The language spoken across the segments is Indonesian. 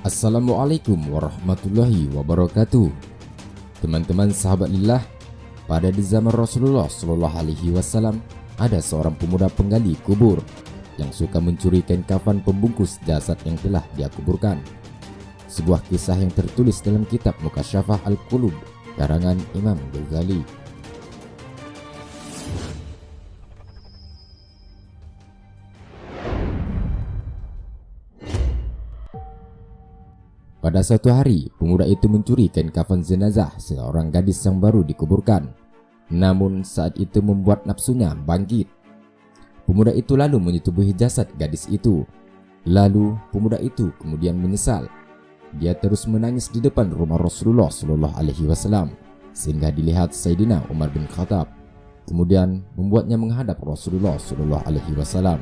Assalamualaikum warahmatullahi wabarakatuh. Teman-teman sahabat lillah, pada di zaman Rasulullah Shallallahu Alaihi Wasallam ada seorang pemuda penggali kubur yang suka mencuri kain kafan pembungkus jasad yang telah dia kuburkan. Sebuah kisah yang tertulis dalam kitab Mukasyafah Al-Qulub karangan Imam Ghazali. Pada suatu hari, pemuda itu mencuri kain kafan jenazah seorang gadis yang baru dikuburkan. Namun saat itu membuat nafsunya bangkit. Pemuda itu lalu menyetubuhi jasad gadis itu. Lalu pemuda itu kemudian menyesal. Dia terus menangis di depan rumah Rasulullah Shallallahu Alaihi Wasallam sehingga dilihat Sayyidina Umar bin Khattab. Kemudian membuatnya menghadap Rasulullah Shallallahu Alaihi Wasallam.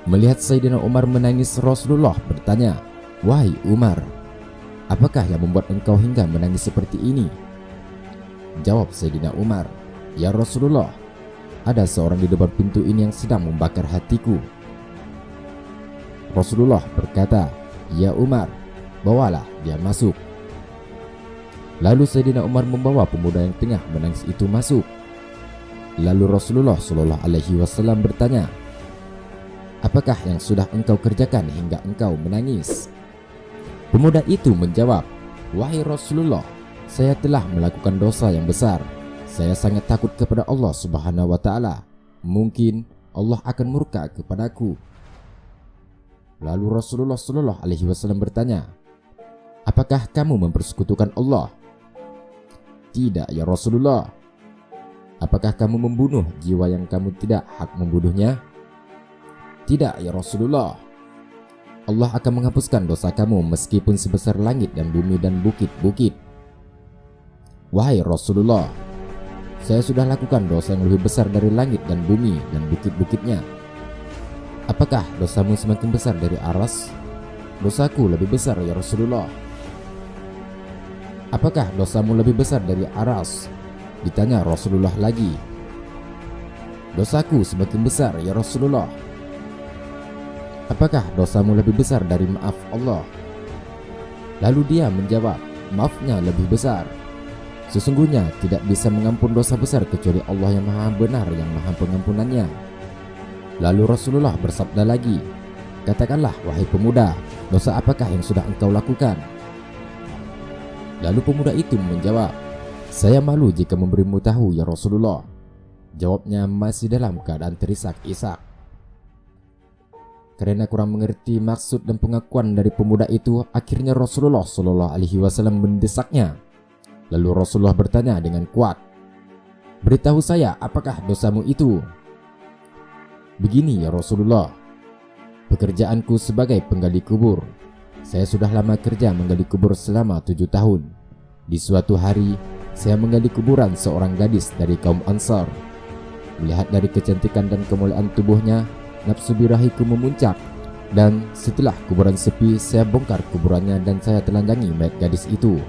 Melihat Sayyidina Umar menangis, Rasulullah bertanya, "Wahai Umar, apakah yang membuat engkau hingga menangis seperti ini?" Jawab Sayyidina Umar, "Ya Rasulullah, ada seorang di depan pintu ini yang sedang membakar hatiku." Rasulullah berkata, "Ya Umar, bawalah dia masuk." Lalu Sayyidina Umar membawa pemuda yang tengah menangis itu masuk. Lalu Rasulullah Shallallahu Alaihi Wasallam bertanya, "Apakah yang sudah engkau kerjakan hingga engkau menangis?" Pemuda itu menjawab, "Wahai Rasulullah, saya telah melakukan dosa yang besar. Saya sangat takut kepada Allah Subhanahu wa Ta'ala. Mungkin Allah akan murka kepadaku." Lalu Rasulullah Shallallahu Alaihi Wasallam bertanya, "Apakah kamu mempersekutukan Allah?" "Tidak ya Rasulullah." "Apakah kamu membunuh jiwa yang kamu tidak hak membunuhnya?" "Tidak ya Rasulullah." "Allah akan menghapuskan dosa kamu meskipun sebesar langit dan bumi dan bukit-bukit." "Wahai Rasulullah, saya sudah lakukan dosa yang lebih besar dari langit dan bumi dan bukit-bukitnya." "Apakah dosamu semakin besar dari aras?" "Dosaku lebih besar ya Rasulullah." "Apakah dosamu lebih besar dari aras?" Ditanya Rasulullah lagi. "Dosaku semakin besar ya Rasulullah." "Apakah dosamu lebih besar dari maaf Allah?" Lalu dia menjawab, "Maafnya lebih besar. Sesungguhnya tidak bisa mengampun dosa besar kecuali Allah yang maha benar yang maha pengampunannya." Lalu Rasulullah bersabda lagi, "Katakanlah wahai pemuda, dosa apakah yang sudah engkau lakukan?" Lalu pemuda itu menjawab, "Saya malu jika memberimu tahu ya Rasulullah." Jawabnya masih dalam keadaan terisak-isak. Karena kurang mengerti maksud dan pengakuan dari pemuda itu, akhirnya Rasulullah Shallallahu Alaihi Wasallam mendesaknya. Lalu Rasulullah bertanya dengan kuat, "Beritahu saya, apakah dosamu itu?" "Begini ya Rasulullah, pekerjaanku sebagai penggali kubur. Saya sudah lama kerja menggali kubur selama 7 tahun. Di suatu hari, saya menggali kuburan seorang gadis dari kaum Ansar. Melihat dari kecantikan dan kemuliaan tubuhnya, nafsu birahiku memuncak, dan setelah kuburan sepi, saya bongkar kuburannya dan saya telanjangi mayat gadis itu.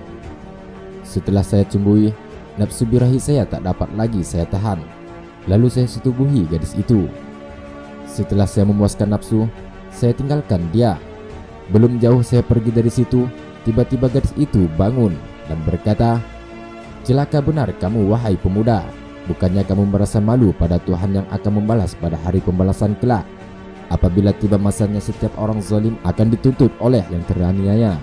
Setelah saya cumbui, nafsu birahi saya tak dapat lagi saya tahan. Lalu saya setubuhi gadis itu. Setelah saya memuaskan nafsu, saya tinggalkan dia. Belum jauh saya pergi dari situ, tiba-tiba gadis itu bangun dan berkata, 'Celaka benar kamu wahai pemuda. Bukannya kamu merasa malu pada Tuhan yang akan membalas pada hari pembalasan kelak? Apabila tiba masanya setiap orang zalim akan dituntut oleh yang teraniaya.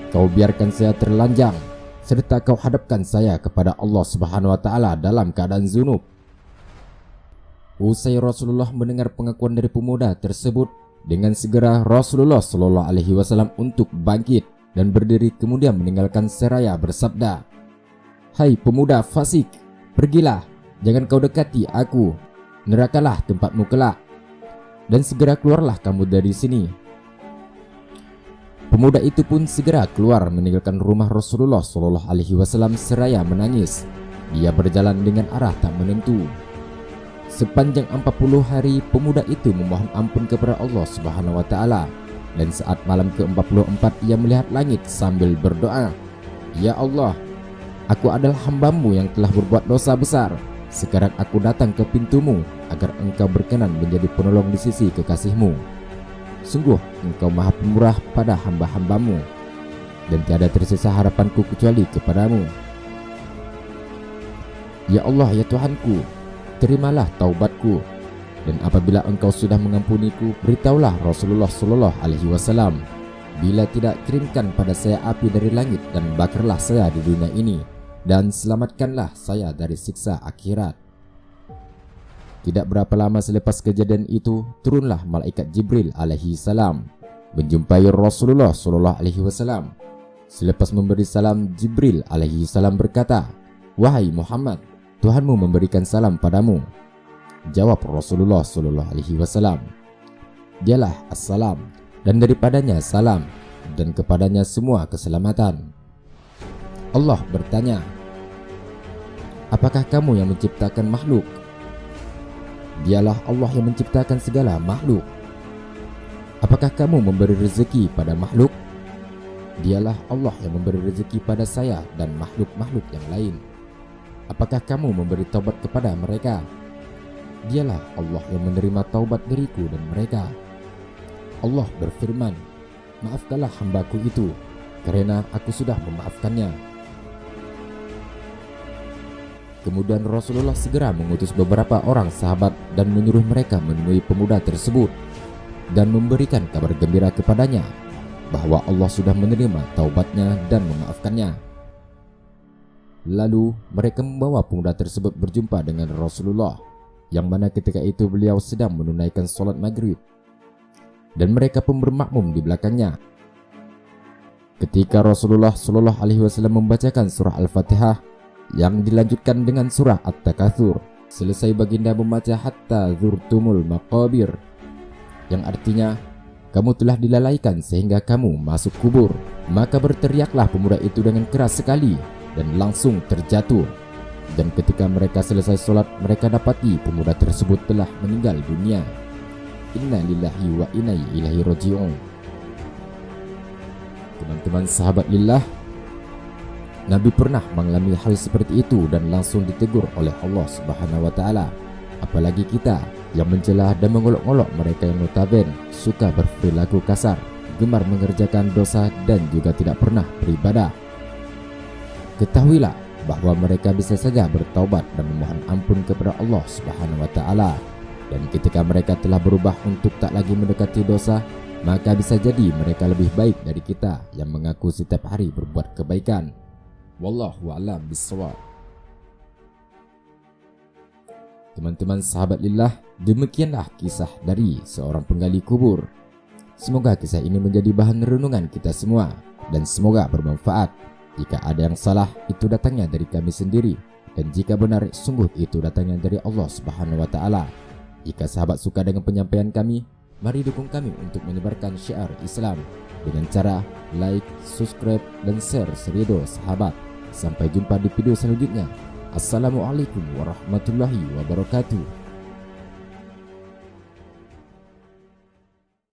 Kau biarkan saya terlanjang, serta kau hadapkan saya kepada Allah Subhanahu wa Ta'ala dalam keadaan zunub.'" Usai Rasulullah mendengar pengakuan dari pemuda tersebut, dengan segera Rasulullah Shallallahu Alaihi Wasallam untuk bangkit dan berdiri kemudian meninggalkan seraya bersabda, "Hai pemuda fasik, pergilah, jangan kau dekati aku. Nerakalah tempatmu kelak. Dan segera keluarlah kamu dari sini." Pemuda itu pun segera keluar meninggalkan rumah Rasulullah Shallallahu Alaihi Wasallam seraya menangis. Dia berjalan dengan arah tak menentu. Sepanjang 40 hari pemuda itu memohon ampun kepada Allah Subhanahu wa Ta'ala. Dan saat malam ke-44 ia melihat langit sambil berdoa, "Ya Allah, aku adalah hamba-Mu yang telah berbuat dosa besar. Sekarang aku datang ke pintu-Mu agar Engkau berkenan menjadi penolong di sisi kekasih-Mu." Sungguh Engkau Maha Pemurah pada hamba-hambamu, dan tiada tersisa harapanku kecuali kepadamu. Ya Allah, ya Tuhanku, terimalah taubatku, dan apabila Engkau sudah mengampuniku, beritahulah Rasulullah Sallallahu Alaihi Wasallam, bila tidak, kirimkan pada saya api dari langit dan bakarlah saya di dunia ini, dan selamatkanlah saya dari siksa akhirat. Tidak berapa lama selepas kejadian itu, turunlah malaikat Jibril alaihi salam menjumpai Rasulullah Sallallahu Alaihi Wasallam. Selepas memberi salam, Jibril alaihi salam berkata, "Wahai Muhammad, Tuhanmu memberikan salam padamu." Jawab Rasulullah Sallallahu Alaihi Wasallam, "Dialah assalam, dan daripadanya salam, dan kepadanya semua keselamatan." Allah bertanya, "Apakah kamu yang menciptakan makhluk?" Dialah Allah yang menciptakan segala makhluk. Apakah kamu memberi rezeki pada makhluk? Dialah Allah yang memberi rezeki pada saya dan makhluk-makhluk yang lain. Apakah kamu memberi taubat kepada mereka? Dialah Allah yang menerima taubat dariku dan mereka. Allah berfirman, "Maafkanlah hambaku itu, karena aku sudah memaafkannya." Kemudian Rasulullah segera mengutus beberapa orang sahabat dan menyuruh mereka menemui pemuda tersebut dan memberikan kabar gembira kepadanya bahwa Allah sudah menerima taubatnya dan memaafkannya. Lalu mereka membawa pemuda tersebut berjumpa dengan Rasulullah, yang mana ketika itu beliau sedang menunaikan sholat maghrib, dan mereka pun bermakmum di belakangnya. Ketika Rasulullah Shallallahu Alaihi Wasallam membacakan surah Al-Fatihah yang dilanjutkan dengan surah At-Takatsur, selesai baginda membaca hatta zurtumul maqabir, yang artinya kamu telah dilalaikan sehingga kamu masuk kubur. Maka berteriaklah pemuda itu dengan keras sekali dan langsung terjatuh. Dan ketika mereka selesai sholat, mereka dapati pemuda tersebut telah meninggal dunia. Inna lillahi wa inna ilaihi raji'un. Teman-teman sahabat lillah, Nabi pernah mengalami hal seperti itu dan langsung ditegur oleh Allah Subhanahu wa taala. Apalagi kita yang mencela dan mengolok-olok mereka yang notabene suka berperilaku kasar, gemar mengerjakan dosa dan juga tidak pernah beribadah. Ketahuilah bahwa mereka bisa saja bertaubat dan memohon ampun kepada Allah Subhanahu wa taala. Dan ketika mereka telah berubah untuk tak lagi mendekati dosa, maka bisa jadi mereka lebih baik dari kita yang mengaku setiap hari berbuat kebaikan. Wallahu a'lam bishawab. Teman-teman sahabat lillah, demikianlah kisah dari seorang penggali kubur. Semoga kisah ini menjadi bahan renungan kita semua dan semoga bermanfaat. Jika ada yang salah, itu datangnya dari kami sendiri, dan jika benar, sungguh itu datangnya dari Allah Subhanahu wa taala. Jika sahabat suka dengan penyampaian kami, mari dukung kami untuk menyebarkan syiar Islam dengan cara like, subscribe, dan share serido sahabat. Sampai jumpa di video selanjutnya. Assalamualaikum warahmatullahi wabarakatuh.